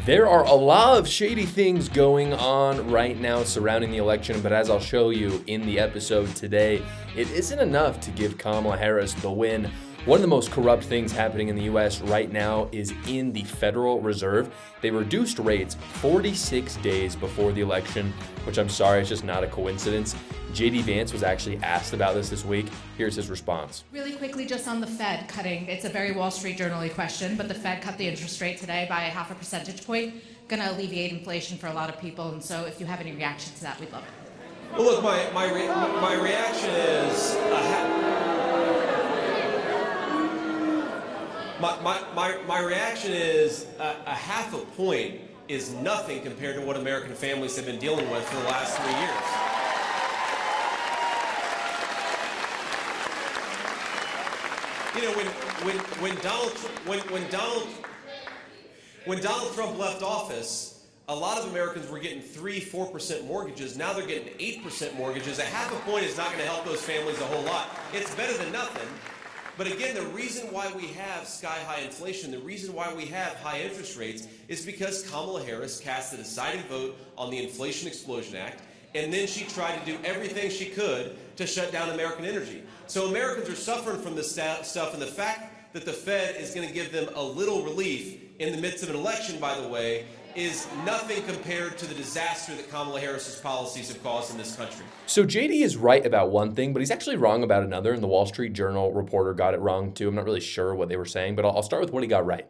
There are a lot of shady things going on right now surrounding the election, but as I'll show you in the episode today, it isn't enough to give Kamala Harris the win. One of the most corrupt things happening in the US right now is in the Federal Reserve. They reduced rates 46 days before the election, which I'm sorry, it's just not a coincidence. JD Vance was actually asked about this week. Here's his response. Really quickly, just on the Fed cutting, it's a very Wall Street Journal-y question, but the Fed cut the interest rate today by a half a percentage point, going to alleviate inflation for a lot of people, and so if you have any reaction to that, we'd love it. Well, look, my reaction is my reaction is a half a point is nothing compared to what American families have been dealing with for the last 3 years. You know, when Donald Trump left office, a lot of Americans were getting 3-4% mortgages. Now they're getting 8% mortgages. A half a point is not going to help those families a whole lot. It's better than nothing. But again, the reason why we have sky-high inflation, the reason why we have high interest rates is because Kamala Harris cast the deciding vote on the Inflation Explosion Act, and then she tried to do everything she could to shut down American energy. So Americans are suffering from this stuff, and the fact that the Fed is going to give them a little relief in the midst of an election, by the way, is nothing compared to the disaster that Kamala Harris's policies have caused in this country. So JD is right about one thing, but he's actually wrong about another, and the Wall Street Journal reporter got it wrong too. I'm not really sure what they were saying, but I'll start with what he got right.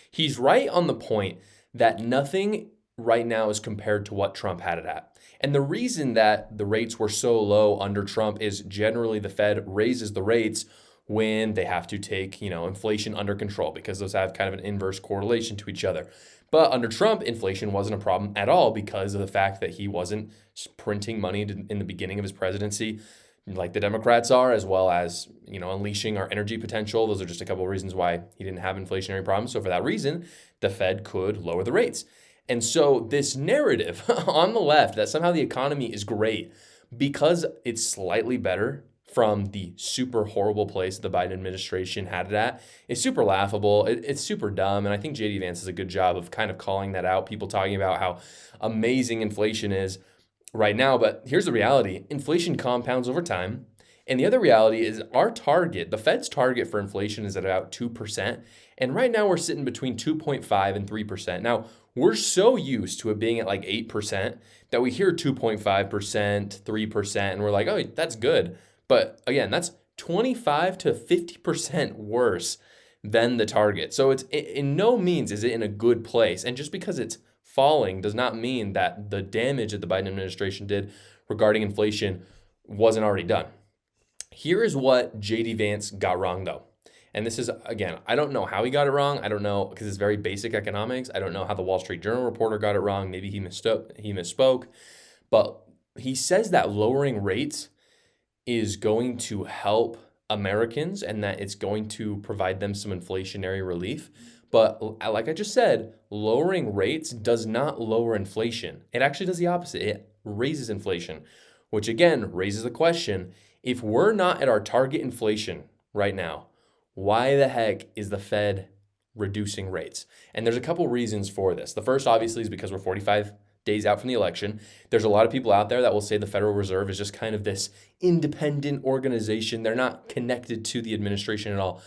He's right on the point that nothing right now is compared to what Trump had it at. And the reason that the rates were so low under Trump is generally the Fed raises the rates when they have to take, inflation under control, because those have kind of an inverse correlation to each other. But under Trump, inflation wasn't a problem at all because of the fact that he wasn't printing money in the beginning of his presidency like the Democrats are, as well as, unleashing our energy potential. Those are just a couple of reasons why he didn't have inflationary problems. So for that reason, the Fed could lower the rates. And so this narrative on the left that somehow the economy is great because it's slightly better from the super horrible place the Biden administration had it at is super laughable. It's super dumb. And I think JD Vance does a good job of kind of calling that out. People talking about how amazing inflation is right now. But here's the reality. Inflation compounds over time. And the other reality is our target, the Fed's target for inflation is at about 2%. And right now we're sitting between 2.5 and 3%. Now, we're so used to it being at like 8% that we hear 2.5%, 3%, and we're like, oh, that's good. But again, that's 25 to 50% worse than the target. So it's in no means is it in a good place. And just because it's falling does not mean that the damage that the Biden administration did regarding inflation wasn't already done. Here is what JD Vance got wrong, though. And this is, again, I don't know how he got it wrong. I don't know, because it's very basic economics. I don't know how the Wall Street Journal reporter got it wrong. Maybe he misspoke. But he says that lowering rates is going to help Americans and that it's going to provide them some inflationary relief. But like I just said, lowering rates does not lower inflation. It actually does the opposite. It raises inflation, which again raises the question, if we're not at our target inflation right now, why the heck is the Fed reducing rates? And there's a couple reasons for this. The first, obviously, is because we're 45 days out from the election. There's a lot of people out there that will say the Federal Reserve is just kind of this independent organization. They're not connected to the administration at all.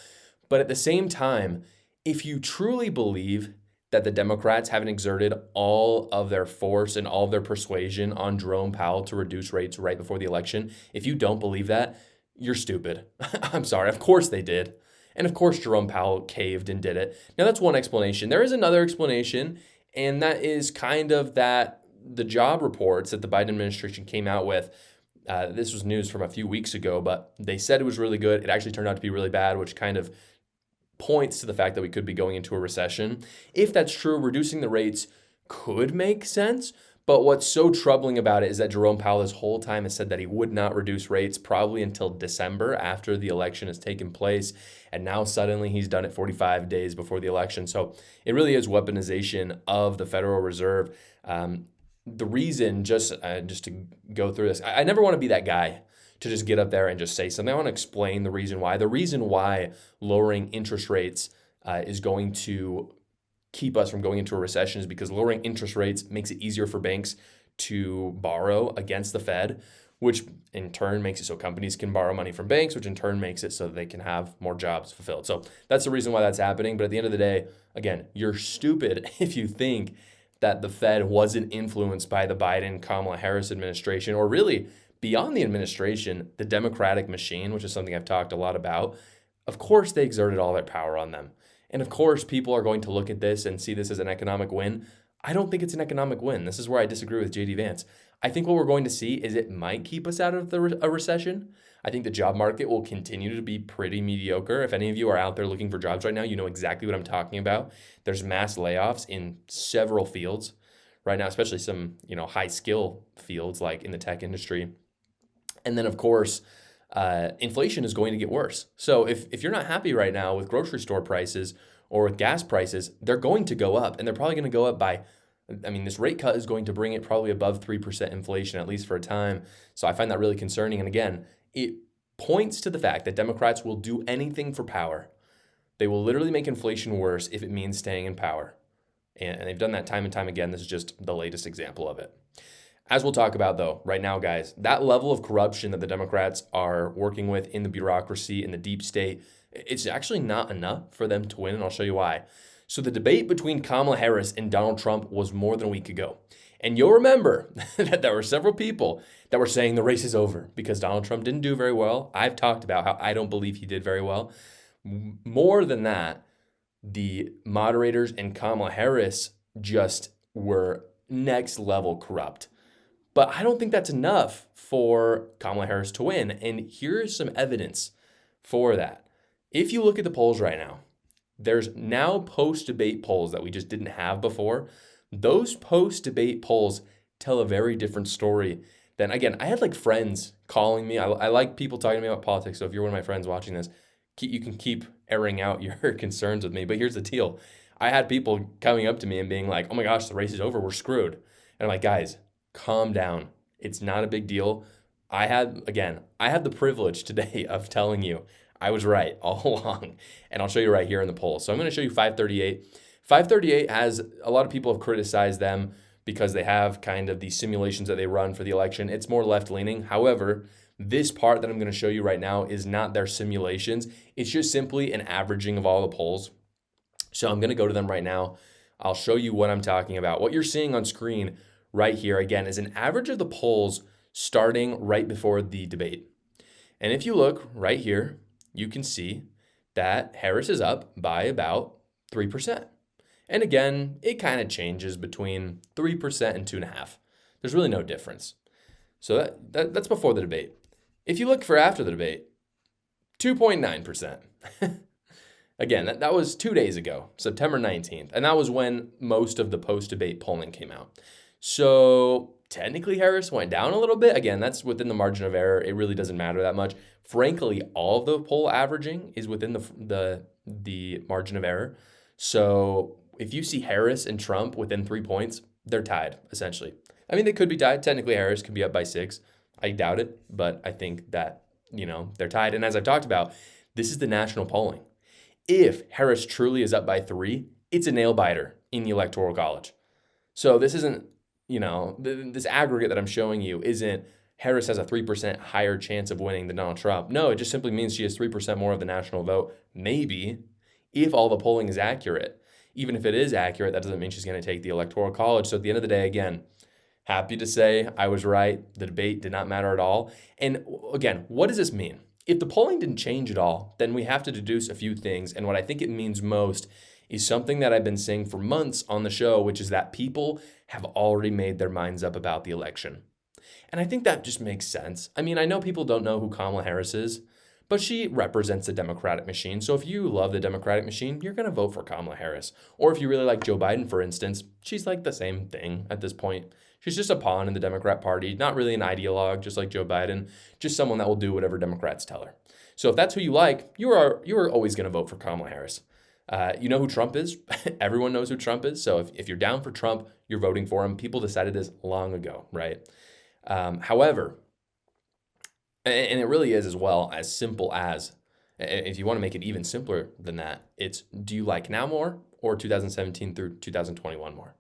But at the same time, if you truly believe that the Democrats haven't exerted all of their force and all of their persuasion on Jerome Powell to reduce rates right before the election, if you don't believe that, you're stupid. I'm sorry. Of course they did. And of course, Jerome Powell caved and did it. Now, that's one explanation. There is another explanation, and that is kind of that the job reports that the Biden administration came out with, this was news from a few weeks ago, but they said it was really good. It actually turned out to be really bad, which kind of points to the fact that we could be going into a recession. If that's true, reducing the rates could make sense. But what's so troubling about it is that Jerome Powell this whole time has said that he would not reduce rates probably until December after the election has taken place. And now suddenly he's done it 45 days before the election. So it really is weaponization of the Federal Reserve. The reason, just to go through this, I never want to be that guy to just get up there and just say something. I want to explain the reason why. The reason why lowering interest rates is going to keep us from going into a recession is because lowering interest rates makes it easier for banks to borrow against the Fed, which in turn makes it so companies can borrow money from banks, which in turn makes it so that they can have more jobs fulfilled. So that's the reason why that's happening. But at the end of the day, again, you're stupid if you think that the Fed wasn't influenced by the Biden-Kamala Harris administration, or really beyond the administration, the Democratic machine, which is something I've talked a lot about. Of course, they exerted all their power on them. And of course, people are going to look at this and see this as an economic win. I don't think it's an economic win. This is where I disagree with JD Vance. I think what we're going to see is it might keep us out of a recession. I think the job market will continue to be pretty mediocre. If any of you are out there looking for jobs right now, you know exactly what I'm talking about. There's mass layoffs in several fields right now, especially some, high skill fields like in the tech industry. And then of course, inflation is going to get worse. So if you're not happy right now with grocery store prices or with gas prices, they're going to go up, and they're probably going to go up by, this rate cut is going to bring it probably above 3% inflation, at least for a time. So I find that really concerning. And again, it points to the fact that Democrats will do anything for power. They will literally make inflation worse if it means staying in power. And they've done that time and time again. This is just the latest example of it. As we'll talk about, though, right now, guys, that level of corruption that the Democrats are working with in the bureaucracy, in the deep state, it's actually not enough for them to win, and I'll show you why. So the debate between Kamala Harris and Donald Trump was more than a week ago. And you'll remember that there were several people that were saying the race is over because Donald Trump didn't do very well. I've talked about how I don't believe he did very well. More than that, the moderators and Kamala Harris just were next level corrupt. But I don't think that's enough for Kamala Harris to win. And here's some evidence for that. If you look at the polls right now, there's now post-debate polls that we just didn't have before. Those post-debate polls tell a very different story than, again, I had like friends calling me. I like people talking to me about politics. So if you're one of my friends watching this, you can keep airing out your concerns with me. But here's the deal. I had people coming up to me and being like, oh my gosh, the race is over. We're screwed. And I'm like, guys, calm down. It's not a big deal. I had the privilege today of telling you I was right all along. And I'll show you right here in the poll. So I'm going to show you 538. 538 has, a lot of people have criticized them because they have kind of these simulations that they run for the election. It's more left-leaning. However, this part that I'm going to show you right now is not their simulations. It's just simply an averaging of all the polls. So I'm going to go to them right now. I'll show you what I'm talking about. What you're seeing on screen right here, again, is an average of the polls starting right before the debate. And if you look right here, you can see that Harris is up by about 3%. And again, it kind of changes between 3% and 2.5%. There's really no difference. So that's before the debate. If you look for after the debate, 2.9%. Again, that was 2 days ago, September 19th. And that was when most of the post-debate polling came out. So technically Harris went down a little bit. Again, that's within the margin of error. It really doesn't matter that much. Frankly, all of the poll averaging is within the margin of error. So if you see Harris and Trump within 3 points, they're tied, essentially. They could be tied. Technically, Harris could be up by 6. I doubt it, but I think that, they're tied. And as I've talked about, this is the national polling. If Harris truly is up by 3, it's a nail biter in the Electoral College. So this isn't, this aggregate that I'm showing you isn't Harris has a 3% higher chance of winning than Donald Trump. No, it just simply means she has 3% more of the national vote. Maybe, if all the polling is accurate. Even if it is accurate, that doesn't mean she's going to take the Electoral College. So at the end of the day, again, happy to say I was right. The debate did not matter at all. And again, what does this mean? If the polling didn't change at all, then we have to deduce a few things. And what I think it means most is something that I've been saying for months on the show, which is that people have already made their minds up about the election. And I think that just makes sense. I know people don't know who Kamala Harris is, but she represents the Democratic machine. So if you love the Democratic machine, you're going to vote for Kamala Harris. Or if you really like Joe Biden, for instance, she's like the same thing at this point. She's just a pawn in the Democrat Party, not really an ideologue, just like Joe Biden, just someone that will do whatever Democrats tell her. So if that's who you like, you are always going to vote for Kamala Harris. You know who Trump is? Everyone knows who Trump is. So if you're down for Trump, you're voting for him. People decided this long ago, right? However, and it really is as well as simple as, if you want to make it even simpler than that, it's do you like now more or 2017 through 2021 more.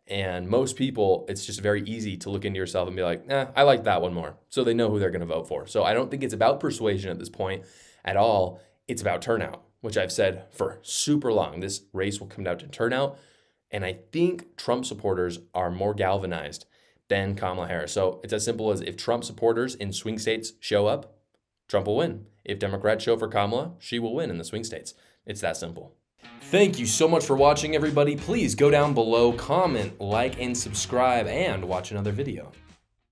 And most people, it's just very easy to look into yourself and be like, I like that one more. So they know who they're going to vote for. So I don't think it's about persuasion at this point at all. It's about turnout, which I've said for super long. This race will come down to turnout. And I think Trump supporters are more galvanized than Kamala Harris. So it's as simple as if Trump supporters in swing states show up, Trump will win. If Democrats show for Kamala, she will win in the swing states. It's that simple. Thank you so much for watching, everybody. Please go down below, comment, like, and subscribe, and watch another video.